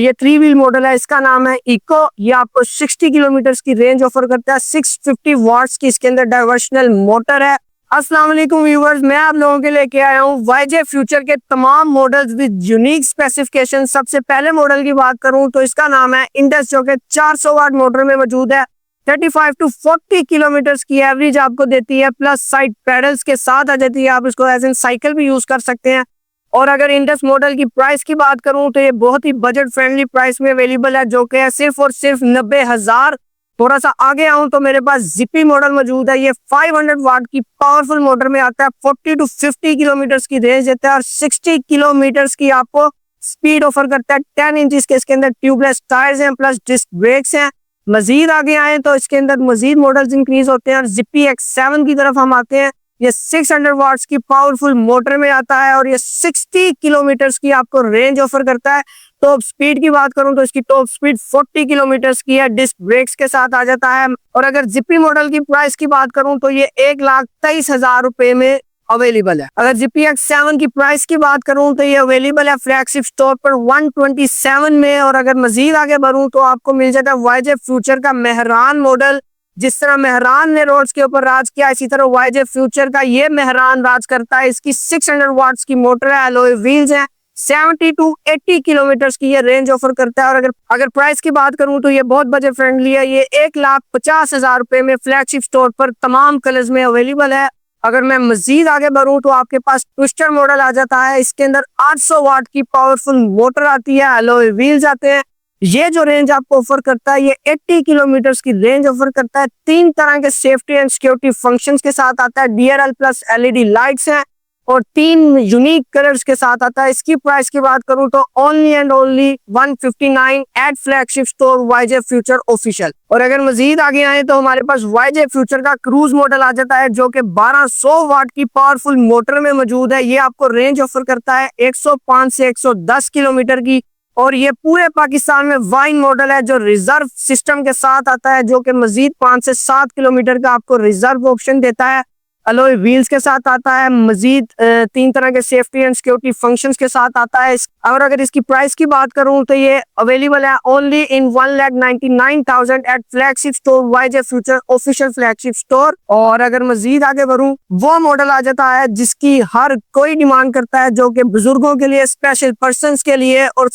ये 3 wheel model है, इसका नाम है इको। ये आपको 60 किलोमीटर की रेंज ऑफर करता है। 650 वॉट्स की इसके अंदर डाइवर्शनल मोटर है। अस्सलाम वालेकुम व्यूअर्स, मैं आप लोगों के लेके आया हूँ वाईजे फ्यूचर के तमाम मॉडल्स विद यूनिक स्पेसिफिकेशन। सबसे पहले मॉडल की बात करूं तो इसका नाम है इंडस, जो कि 400 वाट मोटर में मौजूद है। 35 टू 40 किलोमीटर की एवरेज आपको देती है, प्लस साइड पैडल्स के साथ आ जाती है। आप इसको एज एन साइकिल भी यूज कर सकते हैं। और अगर इंडस मॉडल की प्राइस की बात करूं तो ये बहुत ही बजट फ्रेंडली प्राइस में अवेलेबल है, जो कि है सिर्फ और सिर्फ 90,000। थोड़ा सा आगे आऊं तो मेरे पास जिपी मॉडल मौजूद है। ये 500 वाट की पावरफुल मोटर में आता है। 40 टू 50 किलोमीटर की रेंज देता है और 60 किलोमीटर की आपको स्पीड ऑफर करता है। 10 इंच के इसके अंदर ट्यूबलेस टायर्स हैं, प्लस डिस्क ब्रेक्स हैं। मजीद आगे आए तो इसके अंदर मजीद मॉडल्स इंक्रीज होते हैं और जिपी X7 की तरफ हम आते हैं। ये 600 वाट्स की पावरफुल मोटर में आता है और ये 60 किलोमीटर की आपको रेंज ऑफर करता है। टॉप स्पीड की बात करूं तो इसकी टॉप स्पीड 40 किलोमीटर की है, डिस्क ब्रेक्स के साथ आ जाता है। और अगर जिपी मॉडल की प्राइस की बात करूं तो ये 1,23,000 रुपए में अवेलेबल है। अगर जिपी X7 की प्राइस की बात करूं तो ये अवेलेबल है फ्लैगशिप स्टोर पर 127 में। और अगर मजीद आगे बढ़ूं तो आपको मिल जाता है वाईजे फ्यूचर का मेहरान मॉडल। जिस तरह मेहरान ने रोड्स के ऊपर राज किया, इसी तरह वाईजे फ्यूचर का ये मेहरान राज करता है। इसकी 600 वाट्स की मोटर है, एलॉय व्हील्स हैं। 70 टू 80 किलोमीटर की ये रेंज ऑफर करता है। और अगर प्राइस की बात करूं तो ये बहुत बजट फ्रेंडली है। ये 1,50,000 रुपए में फ्लैगशिप स्टोर पर तमाम कलर्स में अवेलेबल है। अगर मैं मजीद आगे बढ़ूं तो आपके पास ट्विस्टर मॉडल आ जाता है। इसके अंदर 800 वाट की पावरफुल मोटर आती है, एलॉय व्हील्स आते हैं। ये जो रेंज आपको ऑफर करता है ये 80 किलोमीटर की रेंज ऑफर करता है। 3 तरह के सेफ्टी एंड सिक्योरिटी फंक्शंस के साथ आता है। DRL प्लस LED लाइट्स हैं और 3 यूनिक कलर्स के साथ आता है। इसकी प्राइस की बात करूं तो only and only 159 at flagship store YJ future official. और अगर मजीद आगे आए तो हमारे पास वाईजे फ्यूचर का क्रूज मॉडल आ जाता है, जो कि 1200 वाट की पावरफुल मोटर में मौजूद है। ये आपको रेंज ऑफर करता है 105 से 110 किलोमीटर की। और ये पूरे पाकिस्तान में वाइन मॉडल है, जो रिजर्व सिस्टम के साथ आता है, जो कि मजीद 5 से 7 किलोमीटर का आपको रिजर्व ऑप्शन देता है। अलॉय व्हील्स के साथ आता है। मजीद 3 तरह के सेफ्टी एंड सिक्योरिटी फंक्शंस के साथ आता है। और अगर इसकी प्राइस की बात करूं तो ये अवेलेबल है only in 1,99,000 at flagship store YJ future official flagship store. और अगर मजीद आगे बढ़ूं वो मॉडल आ जाता है जिसकी हर कोई डिमांड करता है, जो कि बुजुर्गों के लिए, स्पेशल पर्सन के लिए और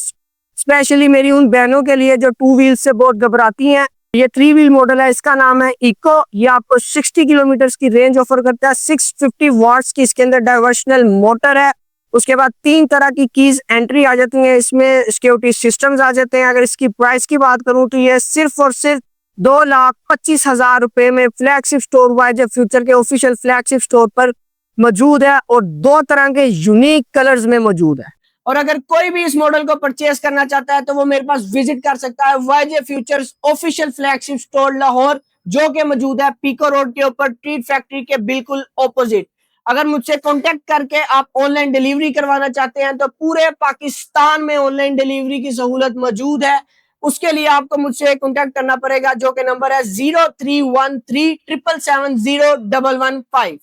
स्पेशली मेरी उन बहनों के लिए जो 2 व्हील से बहुत घबराती हैं। ये 3 व्हील मॉडल है, इसका नाम है इको। ये आपको 60 किलोमीटर की रेंज ऑफर करता है। 650 वॉट्स की इसके अंदर डाइवर्शनल मोटर है। उसके बाद 3 तरह की कीज एंट्री आ जाती हैं, इसमें सिक्योरिटी सिस्टम्स आ जाते हैं। अगर इसकी प्राइस की बात करूं तो ये सिर्फ और सिर्फ 2,25,000 रुपए में फ्लैगशिप स्टोर वाईजे फ्यूचर के ऑफिशियल फ्लैगशिप स्टोर पर मौजूद है और 2 तरह के यूनिक कलर्स में मौजूद है। और अगर कोई भी इस मॉडल को परचेस करना चाहता है तो वो मेरे पास विजिट कर सकता है YJ futures official flagship store Lahore, जो कि मौजूद है पीको रोड के ऊपर, ट्रीट फैक्ट्री के बिल्कुल ऑपोजिट। अगर मुझसे कांटेक्ट करके आप ऑनलाइन डिलीवरी करवाना चाहते हैं तो पूरे पाकिस्तान में ऑनलाइन डिलीवरी की सहूलत मौजूद है। उसके लिए आपको मुझसे कांटेक्ट करना पड़ेगा, जो कि नंबर है 0313 777 0115।